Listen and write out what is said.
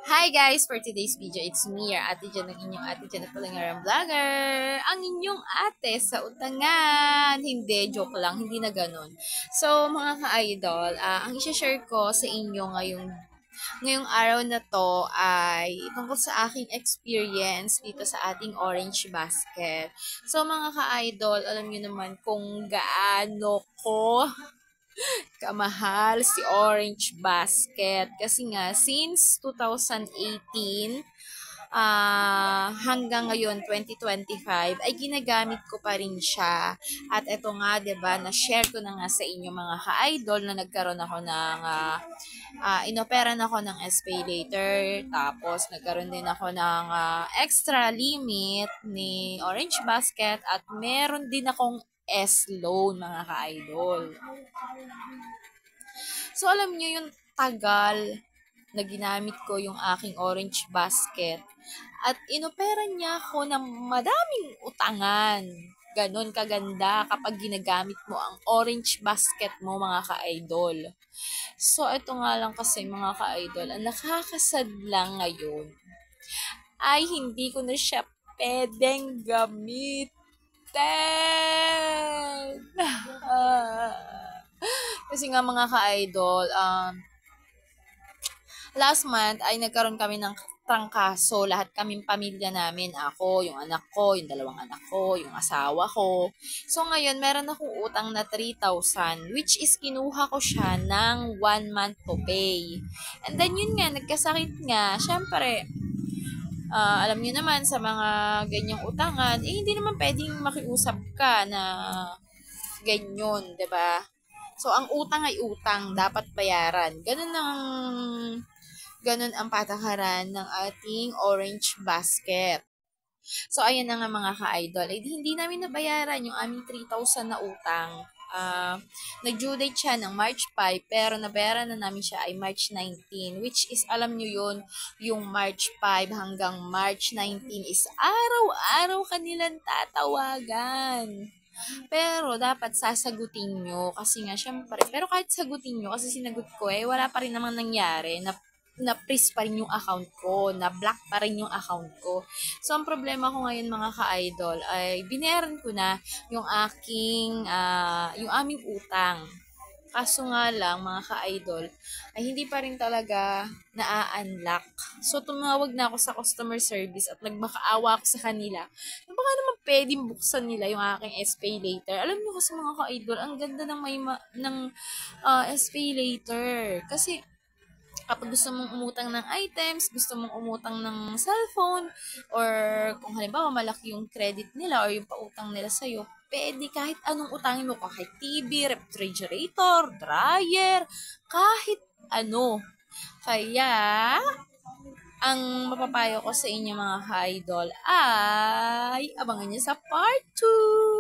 Hi guys! For today's video, it's me, your ate dyan, ang inyong ate dyan na palangarang vlogger. Ang inyong ate sa utangan. Hindi, joke lang, hindi na ganun. So, mga ka-idol, ang i-share ko sa inyo ngayong araw na to ay tungkol sa aking experience dito sa ating Orange Basket. So, mga ka-idol, alam niyo naman kung gaano ko kamahal si Orange Basket. Kasi nga, since 2018 hanggang ngayon 2025 ay ginagamit ko pa rin siya. At eto nga, 'di ba, na-share ko na nga sa inyo mga ka-idol na nagkaroon ako ng inoperan ako ng SPay later, tapos nagkaroon din ako ng extra limit ni Orange Basket at meron din akong S-loan mga ka-idol. So, alam niyo yung tagal na ginamit ko yung aking Orange Basket at inopera niya ako ng madaming utangan. Ganon kaganda kapag ginagamit mo ang Orange Basket mo, mga ka-idol. So, ito nga lang kasi, mga ka-idol, ang nakakasad lang ngayon ay hindi ko na siya pwedeng gamitin. Kasi nga, mga ka-idol, last month ay nagkaroon kami ng trangkaso. Lahat kaming pamilya namin. Ako, yung anak ko, yung dalawang anak ko, yung asawa ko. So ngayon, meron akong utang na 3,000, which is kinuha ko siya ng 1 month to pay. And then yun nga, nagkasakit nga. Syempre, alam niyo naman sa mga ganyang utangan, hindi naman pwedeng makiusap ka na ganyan, 'di ba? So ang utang ay utang, dapat bayaran. Ganun ang patakaran ng ating Orange Basket. So, ayan na nga mga ka-idol. Hindi namin nabayaran yung aming 3,000 na utang. Nag-due date siya ng March 5, pero nabayaran na namin siya ay March 19, which is, alam nyo yun, yung March 5 hanggang March 19 is araw-araw kanilang tatawagan. Pero, dapat sasagutin nyo. Kasi nga, syempre, pero kahit sagutin nyo, kasi sinagot ko wala pa rin namang nangyari na-freeze pa rin yung account ko, na-block pa rin yung account ko. So, ang problema ko ngayon, mga ka-idol, ay binayaran ko na yung aming utang. Kaso nga lang, mga ka-idol, ay hindi pa rin talaga na-unlock. So, tumawag na ako sa customer service at nagmakaawa ako sa kanila. Baka naman pwedeng buksan nila yung aking SPay later. Alam niyo kasi, mga ka-idol, ang ganda ng SPay later. Kasi, kapag gusto mong umutang ng items, gusto mong umutang ng cellphone, or kung halimbawa malaki yung credit nila or yung pautang nila sa'yo, pwede kahit anong utangin mo, kahit TV, refrigerator, dryer, kahit ano. Kaya, ang mapapayo ko sa inyo mga ka-idol ay abangan nyo sa part 2!